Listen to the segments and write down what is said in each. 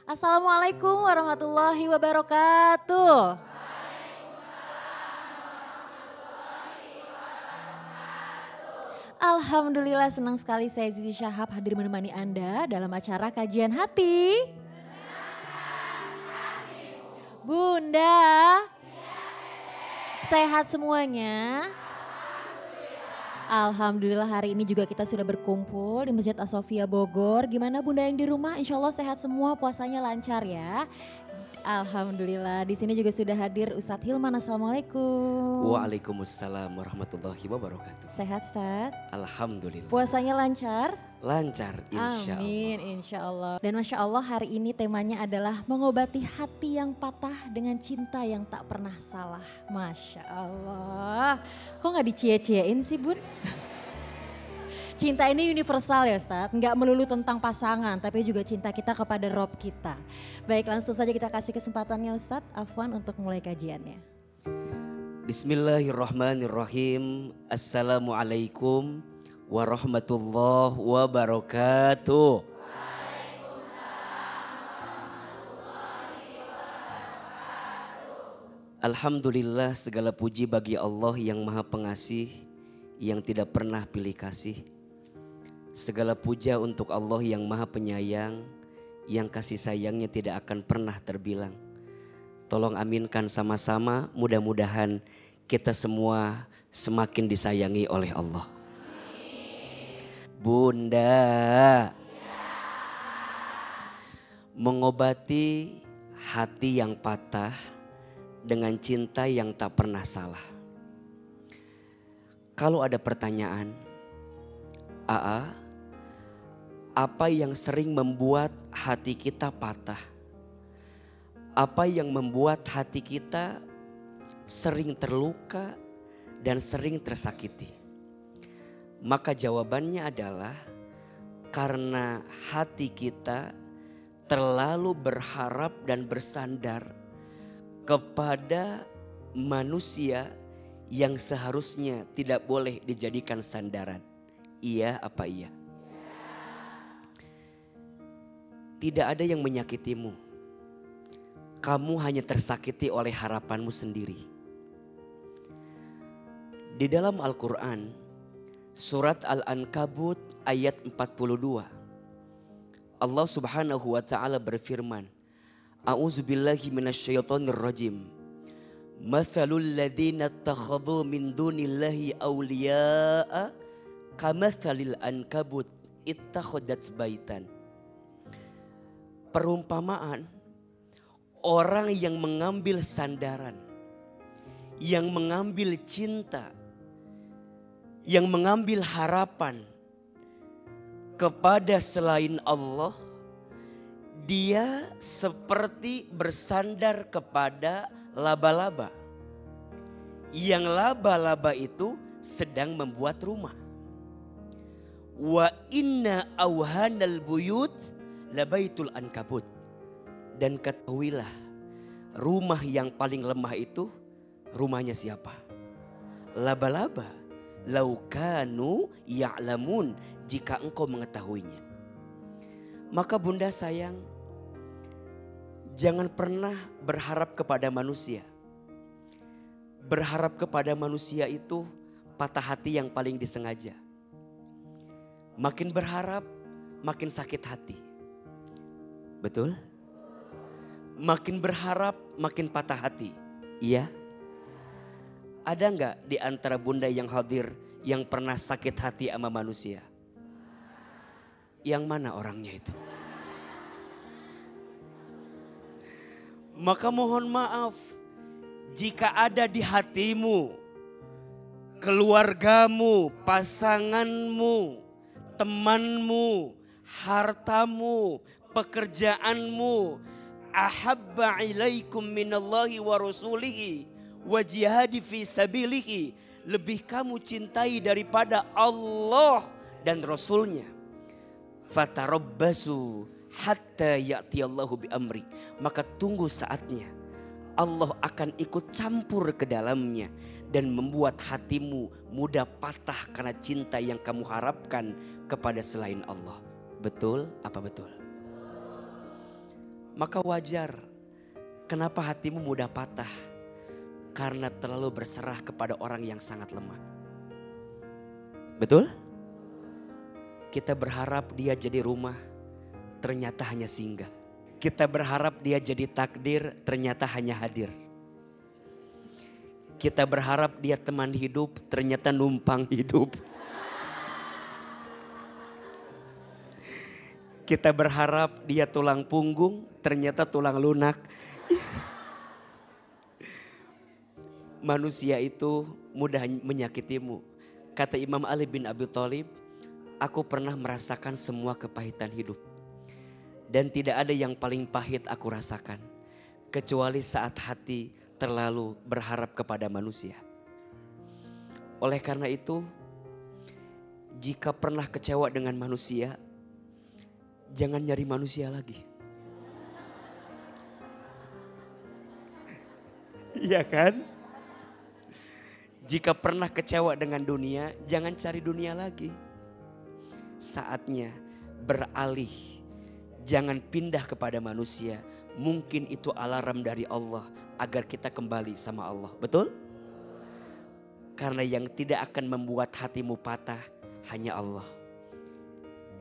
Assalamualaikum warahmatullahi wabarakatuh. Alhamdulillah senang sekali saya Zizi Syahab hadir menemani Anda dalam acara kajian hati. Bunda, sehat semuanya? Alhamdulillah hari ini juga kita sudah berkumpul di Masjid As-Sofia Bogor. Gimana Bunda yang di rumah? Insya Allah sehat semua, puasanya lancar ya. Alhamdulillah di sini juga sudah hadir Ustadz Hilman. Assalamualaikum. Waalaikumsalam warahmatullahi wabarakatuh. Sehat Ustadz? Alhamdulillah. Puasanya lancar? Lancar insya Allah. Amin insya Allah. Dan Masya Allah hari ini temanya adalah mengobati hati yang patah dengan cinta yang tak pernah salah. Masya Allah. Kok gak dicie-ciein sih Bun? Cinta ini universal ya Ustadz, nggak melulu tentang pasangan tapi juga cinta kita kepada Rob kita. Baik langsung saja kita kasih kesempatannya Ustadz Afwan untuk mulai kajiannya. Bismillahirrahmanirrahim. Assalamualaikum warahmatullahi wabarakatuh. Alhamdulillah segala puji bagi Allah yang maha pengasih, yang tidak pernah pilih kasih. Segala puja untuk Allah yang maha penyayang, yang kasih sayangnya tidak akan pernah terbilang. Tolong aminkan sama-sama, mudah-mudahan kita semua semakin disayangi oleh Allah. Bunda, mengobati hati yang patah dengan cinta yang tak pernah salah. Kalau ada pertanyaan, Aa, apa yang sering membuat hati kita patah? Apa yang membuat hati kita sering terluka dan sering tersakiti? Maka jawabannya adalah karena hati kita terlalu berharap dan bersandar kepada manusia yang seharusnya tidak boleh dijadikan sandaran. Iya apa iya? Tidak ada yang menyakitimu. Kamu hanya tersakiti oleh harapanmu sendiri. Di dalam Al-Quran, surat Al-Ankabut ayat 42. Allah subhanahu wa ta'ala berfirman, A'udzubillahi minasyaitonir rajim. Mathalul ladhina takhadhu min dunillahi awliya'a kamathalil ankabut ittakhadat baitan. Perumpamaan orang yang mengambil sandaran, yang mengambil cinta, yang mengambil harapan kepada selain Allah, dia seperti bersandar kepada laba-laba. Yang laba-laba itu sedang membuat rumah. Wa inna awhanal buyut labaitul ankabut. Dan ketahuilah, rumah yang paling lemah itu rumahnya siapa? Laba-laba. Laukanu ya'lamun, jika engkau mengetahuinya. Maka bunda sayang, jangan pernah berharap kepada manusia. Berharap kepada manusia itu patah hati yang paling disengaja. Makin berharap, makin sakit hati. Betul? Makin berharap, makin patah hati. Iya? Ada enggak di antara bunda yang hadir yang pernah sakit hati sama manusia? Yang mana orangnya itu? Maka mohon maaf jika ada di hatimu, keluargamu, pasanganmu, temanmu, hartamu, pekerjaanmu, ahabba ilaikum minallahi wa rasulihi wa jihadi fi sabilihi, lebih kamu cintai daripada Allah dan Rasulnya. Fatarabbasu hatta ya'tiyallahu bi amri, maka tunggu saatnya Allah akan ikut campur ke dalamnya dan membuat hatimu mudah patah karena cinta yang kamu harapkan kepada selain Allah. Betul apa betul? Maka wajar kenapa hatimu mudah patah. Karena terlalu berserah kepada orang yang sangat lemah. Betul? Kita berharap dia jadi rumah, ternyata hanya singgah. Kita berharap dia jadi takdir, ternyata hanya hadir. Kita berharap dia teman hidup, ternyata numpang hidup. Kita berharap dia tulang punggung, ternyata tulang lunak. Manusia itu mudah menyakitimu. Kata Imam Ali bin Abi Thalib, aku pernah merasakan semua kepahitan hidup. Dan tidak ada yang paling pahit aku rasakan. Kecuali saat hati terlalu berharap kepada manusia. Oleh karena itu, jika pernah kecewa dengan manusia, jangan nyari manusia lagi. Iya kan? Jika pernah kecewa dengan dunia, jangan cari dunia lagi. Saatnya beralih. Jangan pindah kepada manusia. Mungkin itu alarm dari Allah agar kita kembali sama Allah. Betul? Karena yang tidak akan membuat hatimu patah hanya Allah.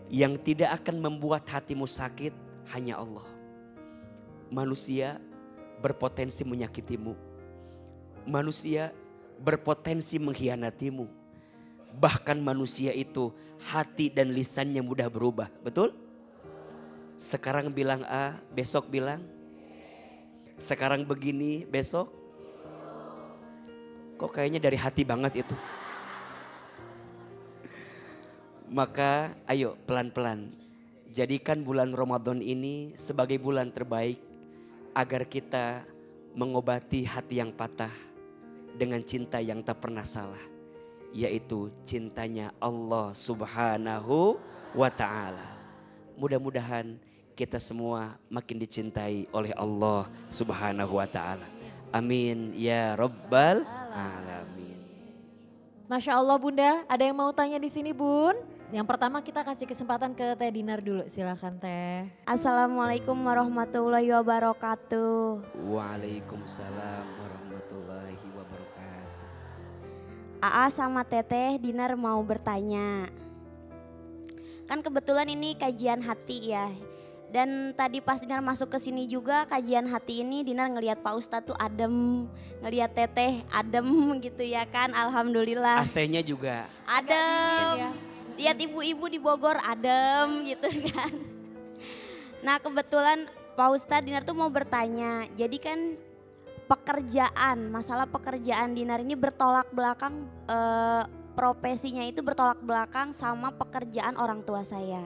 Yang tidak akan membuat hatimu sakit hanya Allah. Manusia berpotensi menyakitimu. Manusia berpotensi mengkhianatimu. Bahkan manusia itu hati dan lisannya mudah berubah. Betul? Sekarang bilang A, besok bilang. Sekarang begini, besok. Kok kayaknya dari hati banget itu. Maka ayo pelan-pelan. Jadikan bulan Ramadan ini sebagai bulan terbaik. Agar kita mengobati hati yang patah. Dengan cinta yang tak pernah salah. Yaitu cintanya Allah Subhanahu wa ta'ala. Mudah-mudahan kita semua makin dicintai oleh Allah Subhanahu wa ta'ala. Amin ya rabbal alamin. Masya Allah Bunda, ada yang mau tanya di sini Bun? Yang pertama kita kasih kesempatan ke Teh Dinar dulu, silakan Teh. Assalamualaikum warahmatullahi wabarakatuh. Waalaikumsalam warahmatullahi wabarakatuh. Aa sama Teteh Dinar mau bertanya. Kan kebetulan ini kajian hati ya. Dan tadi pas Dinar masuk ke sini juga kajian hati ini Dinar ngelihat Pak Ustadz tuh adem, ngelihat Teteh adem gitu ya kan, alhamdulillah. AC-nya juga Adem. Lihat ibu-ibu di Bogor adem gitu kan. Nah kebetulan Pak Ustadz Dinar tuh mau bertanya, jadi kan masalah pekerjaan Dinar ini bertolak belakang, profesinya itu bertolak belakang sama pekerjaan orang tua saya.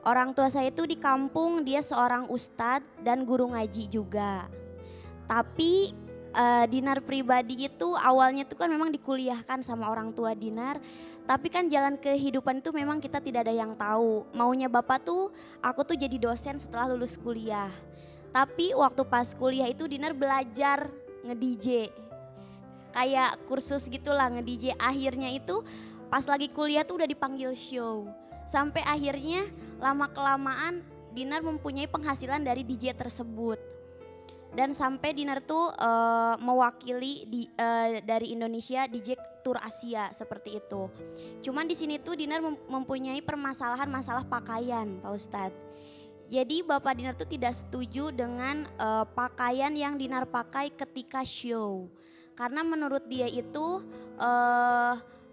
Orang tua saya itu di kampung dia seorang ustadz dan guru ngaji juga. Tapi Dinar pribadi itu awalnya itu kan memang dikuliahkan sama orang tua Dinar. Tapi kan jalan kehidupan itu memang kita tidak ada yang tahu. Maunya bapak tuh aku tuh jadi dosen setelah lulus kuliah. Tapi waktu pas kuliah itu Dinar belajar nge-DJ. Kayak kursus gitulah nge-DJ. Akhirnya itu pas lagi kuliah tuh udah dipanggil show. Sampai akhirnya lama-kelamaan Dinar mempunyai penghasilan dari DJ tersebut. Dan sampai Dinar tuh mewakili dari Indonesia DJ Tour Asia seperti itu. Cuman di sini tuh Dinar mempunyai permasalahan masalah pakaian Pak Ustadz. Jadi Bapak Dinar tuh tidak setuju dengan pakaian yang Dinar pakai ketika show. Karena menurut dia itu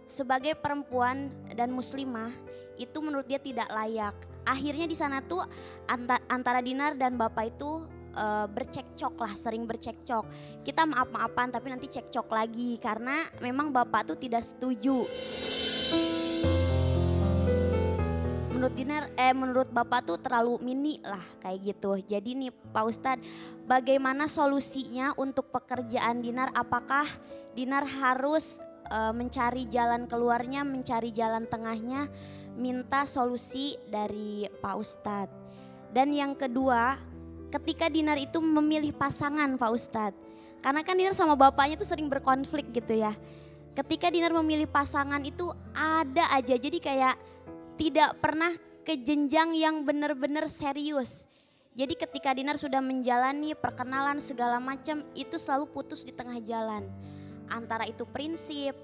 sebagai perempuan dan muslimah itu menurut dia tidak layak. Akhirnya di sana tuh antara Dinar dan Bapak itu bercekcok lah, sering bercekcok. Kita maaf-maafan tapi nanti cekcok lagi karena memang Bapak tuh tidak setuju. Menurut Bapak tuh terlalu mini lah kayak gitu. Jadi nih Pak Ustadz, bagaimana solusinya untuk pekerjaan Dinar? Apakah Dinar harus mencari jalan keluarnya, mencari jalan tengahnya, minta solusi dari Pak Ustadz. Dan yang kedua, ketika Dinar itu memilih pasangan Pak Ustadz, karena kan Dinar sama bapaknya tuh sering berkonflik gitu ya. Ketika Dinar memilih pasangan itu ada aja, jadi kayak tidak pernah ke jenjang yang benar-benar serius. Jadi ketika Dinar sudah menjalani perkenalan segala macam itu selalu putus di tengah jalan. Antara itu prinsip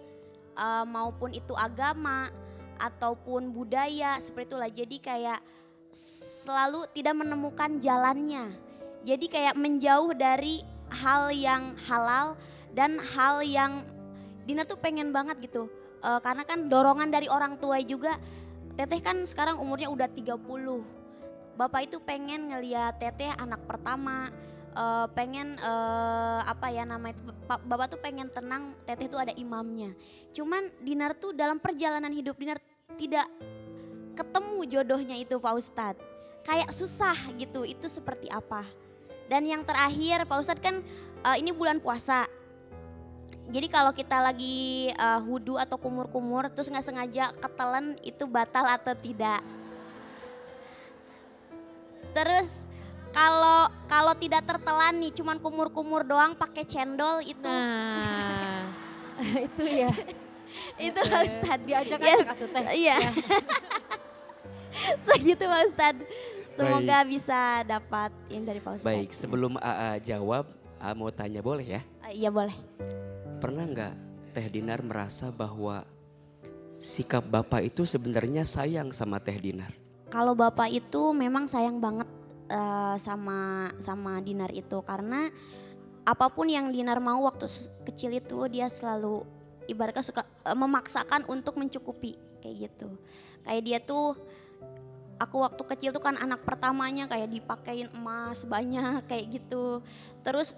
maupun itu agama ataupun budaya seperti itulah. Jadi kayak selalu tidak menemukan jalannya. Jadi kayak menjauh dari hal yang halal dan hal yang Dinar tuh pengen banget gitu. Karena kan dorongan dari orang tua juga. Teteh kan sekarang umurnya udah 30. Bapak itu pengen ngeliat Teteh anak pertama, pengen apa ya namanya, Bapak tuh pengen tenang, Teteh tuh ada imamnya. Cuman Dinar tuh dalam perjalanan hidup Dinar tidak ketemu jodohnya itu Pak Ustadz. Kayak susah gitu, itu seperti apa. Dan yang terakhir Pak Ustadz kan ini bulan puasa. Jadi kalau kita lagi wudu atau kumur-kumur terus nggak sengaja ketelan itu batal atau tidak. Terus kalau tidak tertelan nih cuman kumur-kumur doang pakai cendol itu. Nah, itu ya. Itu Pak Ustadz. Diajak-ajak atuh teh. Iya. Ya. Segitu Pak Ustadz. Semoga bisa dapat yang dari Pak Ustadz. Baik, sebelum AA jawab, AA mau tanya boleh ya? Iya boleh. Pernah nggak Teh Dinar merasa bahwa sikap Bapak itu sebenarnya sayang sama Teh Dinar? Kalau Bapak itu memang sayang banget sama Dinar itu karena apapun yang Dinar mau waktu kecil itu dia selalu ibaratnya suka memaksakan untuk mencukupi kayak gitu. Kayak dia tuh aku waktu kecil tuh kan anak pertamanya kayak dipakein emas banyak kayak gitu. Terus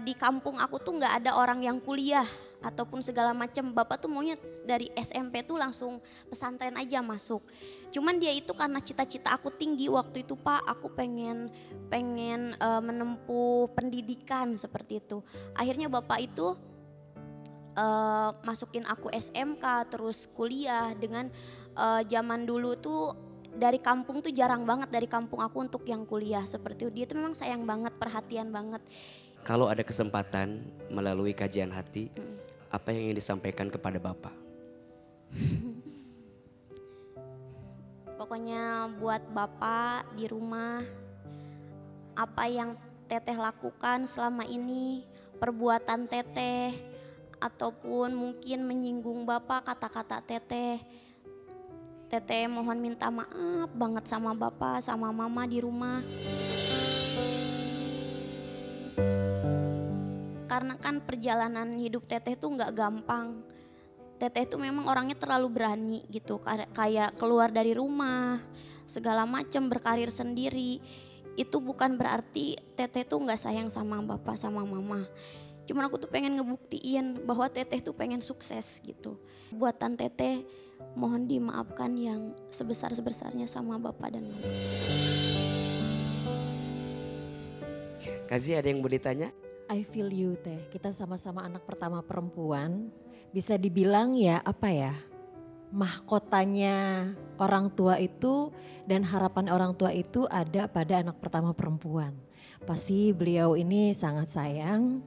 di kampung aku tuh nggak ada orang yang kuliah ataupun segala macam. Bapak tuh maunya dari SMP tuh langsung pesantren aja masuk. Cuman dia itu karena cita-cita aku tinggi waktu itu Pak, aku pengen menempuh pendidikan seperti itu. Akhirnya Bapak itu masukin aku SMK terus kuliah dengan zaman dulu tuh dari kampung tuh jarang banget dari kampung aku untuk yang kuliah seperti itu. Dia tuh memang sayang banget, perhatian banget. Kalau ada kesempatan melalui kajian hati, apa yang ingin disampaikan kepada Bapak? Pokoknya buat Bapak di rumah, apa yang Teteh lakukan selama ini, perbuatan Teteh, ataupun mungkin menyinggung Bapak kata-kata Teteh. Teteh mohon minta maaf banget sama Bapak, sama Mama di rumah. Karena kan perjalanan hidup Teteh tuh gak gampang. Teteh tuh memang orangnya terlalu berani gitu. Kayak keluar dari rumah, segala macam berkarir sendiri. Itu bukan berarti Teteh tuh gak sayang sama Bapak sama Mama. Cuman aku tuh pengen ngebuktiin bahwa Teteh tuh pengen sukses gitu. Buatan Teteh mohon dimaafkan yang sebesar-sebesarnya sama Bapak dan Mama. Kazi ada yang mau ditanya? I feel you Teh, kita sama-sama anak pertama perempuan. Bisa dibilang ya apa ya, mahkotanya orang tua itu dan harapan orang tua itu ada pada anak pertama perempuan. Pasti beliau ini sangat sayang,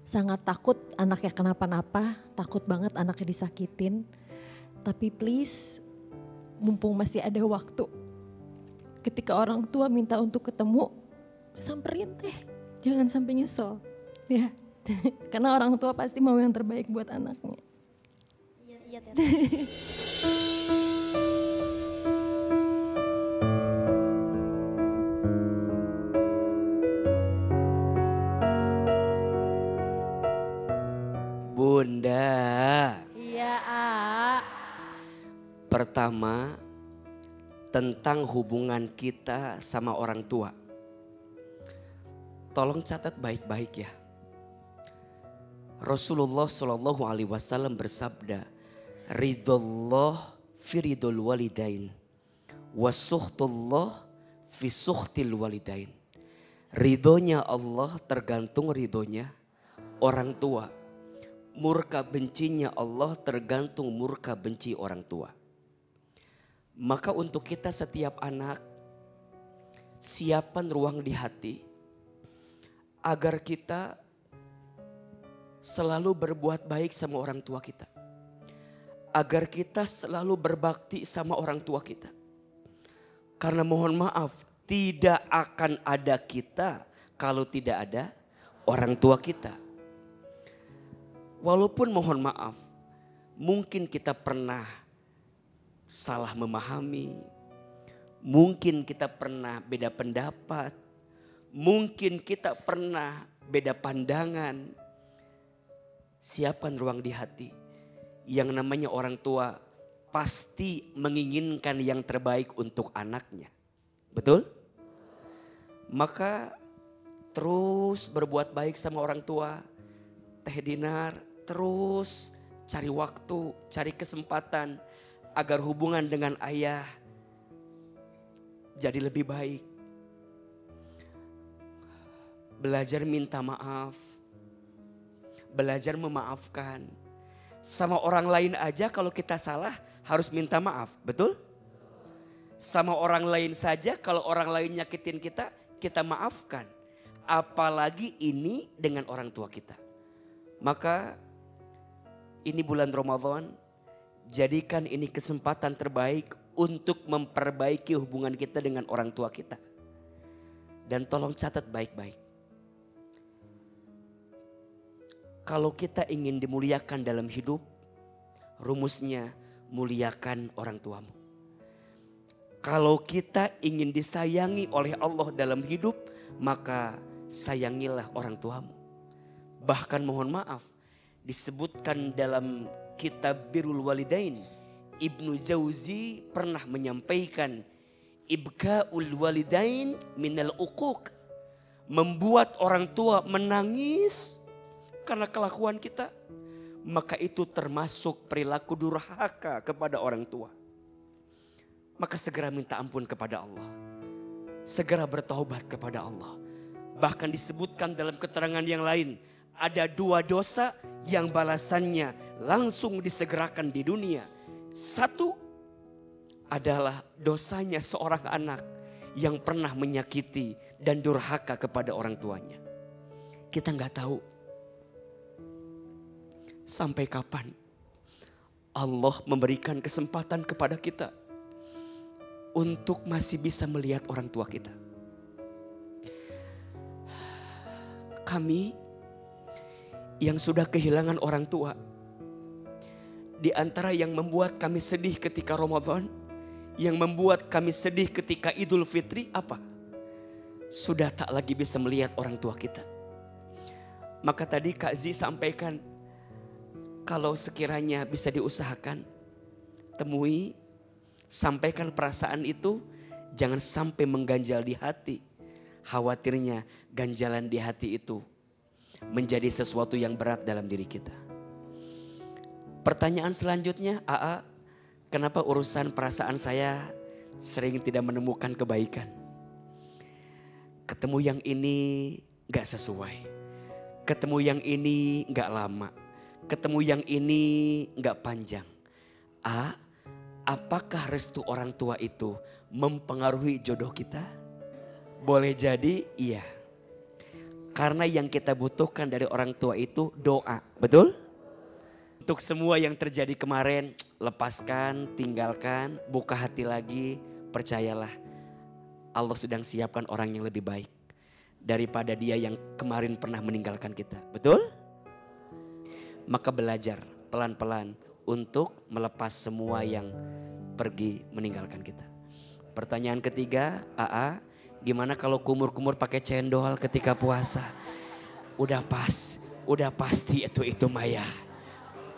sangat takut anaknya kenapa-napa, takut banget anaknya disakitin. Tapi please, mumpung masih ada waktu, ketika orang tua minta untuk ketemu, samperin Teh, jangan sampai nyesel. Ya, karena orang tua pasti mau yang terbaik buat anaknya. Iya, Teteh. Bunda. Iya, Pertama, tentang hubungan kita sama orang tua. Tolong catat baik-baik ya. Rasulullah Shallallahu Alaihi Wasallam bersabda, ridullah fi ridul walidain, wasuhtullah fi suhtil walidain. Ridhonya Allah tergantung ridhonya orang tua. Murka bencinya Allah tergantung murka benci orang tua. Maka untuk kita setiap anak, siapkan ruang di hati agar kita selalu berbuat baik sama orang tua kita. Agar kita selalu berbakti sama orang tua kita. Karena mohon maaf, tidak akan ada kita kalau tidak ada orang tua kita. Walaupun mohon maaf, mungkin kita pernah salah memahami, mungkin kita pernah beda pendapat, mungkin kita pernah beda pandangan. Siapkan ruang di hati. Yang namanya orang tua pasti menginginkan yang terbaik untuk anaknya. Betul? Maka terus berbuat baik sama orang tua. Teh Dinar terus cari waktu, cari kesempatan agar hubungan dengan ayah jadi lebih baik. Belajar minta maaf, belajar memaafkan. Sama orang lain aja kalau kita salah harus minta maaf, betul? Sama orang lain saja kalau orang lain nyakitin kita, kita maafkan. Apalagi ini dengan orang tua kita. Maka ini bulan Ramadan, jadikan ini kesempatan terbaik untuk memperbaiki hubungan kita dengan orang tua kita. Dan tolong catat baik-baik. Kalau kita ingin dimuliakan dalam hidup, rumusnya muliakan orang tuamu. Kalau kita ingin disayangi oleh Allah dalam hidup, maka sayangilah orang tuamu. Bahkan mohon maaf, disebutkan dalam kitab Birrul Walidain, Ibnu Jauzi pernah menyampaikan, ibka'ul walidain minal uquq. Membuat orang tua menangis karena kelakuan kita, maka itu termasuk perilaku durhaka kepada orang tua. Maka segera minta ampun kepada Allah. Segera bertaubat kepada Allah. Bahkan disebutkan dalam keterangan yang lain, ada 2 dosa yang balasannya langsung disegerakan di dunia. 1 adalah dosanya seorang anak yang pernah menyakiti dan durhaka kepada orang tuanya. Kita nggak tahu sampai kapan Allah memberikan kesempatan kepada kita untuk masih bisa melihat orang tua kita. Kami yang sudah kehilangan orang tua, di antara yang membuat kami sedih ketika Ramadan, yang membuat kami sedih ketika Idul Fitri apa? Sudah tak lagi bisa melihat orang tua kita. Maka tadi Kak Zi sampaikan, kalau sekiranya bisa diusahakan, temui, sampaikan perasaan itu, jangan sampai mengganjal di hati. Khawatirnya ganjalan di hati itu menjadi sesuatu yang berat dalam diri kita. Pertanyaan selanjutnya, AA, kenapa urusan perasaan saya sering tidak menemukan kebaikan? Ketemu yang ini gak sesuai. Ketemu yang ini gak lama. Ketemu yang ini gak panjang. Apakah restu orang tua itu mempengaruhi jodoh kita? Boleh jadi iya. Karena yang kita butuhkan dari orang tua itu doa, betul? Untuk semua yang terjadi kemarin, lepaskan, tinggalkan, buka hati lagi, percayalah. Allah sedang siapkan orang yang lebih baik daripada dia yang kemarin pernah meninggalkan kita, betul? Maka belajar pelan-pelan untuk melepas semua yang pergi meninggalkan kita. Pertanyaan ketiga, AA, gimana kalau kumur-kumur pakai cendol ketika puasa? Udah pasti itu Maya.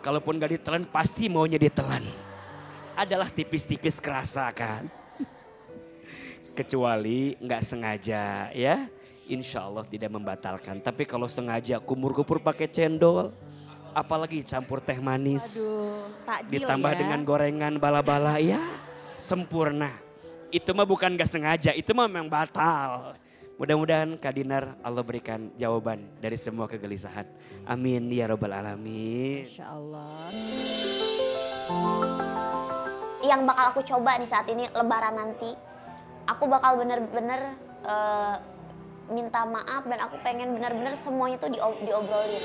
Kalaupun gak ditelan pasti maunya ditelan. Adalah tipis-tipis kerasa kan. Kecuali gak sengaja ya. Insya Allah tidak membatalkan. Tapi kalau sengaja kumur-kumur pakai cendol, apalagi campur teh manis. Aduh, takjil ditambah ya. dengan gorengan bala-bala ya sempurna. Itu mah bukan gak sengaja, itu mah memang batal. Mudah-mudahan Kak Dinar Allah berikan jawaban dari semua kegelisahan. Amin ya rabbal alamin. Masya Allah. Yang bakal aku coba nih saat ini lebaran nanti, aku bakal bener-bener minta maaf dan aku pengen bener-bener semuanya tuh diobrolin.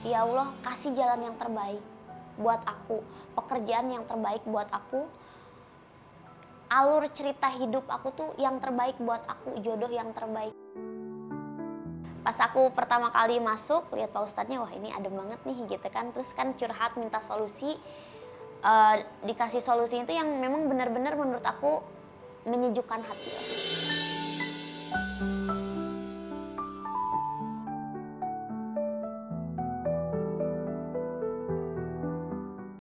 Ya Allah, kasih jalan yang terbaik buat aku, pekerjaan yang terbaik buat aku. alur cerita hidup aku tuh yang terbaik buat aku, jodoh yang terbaik. Pas aku pertama kali masuk, lihat Pak Ustadznya, wah ini adem banget nih gitu kan. Terus kan curhat minta solusi, dikasih solusi itu yang memang benar-benar menurut aku menyejukkan hati.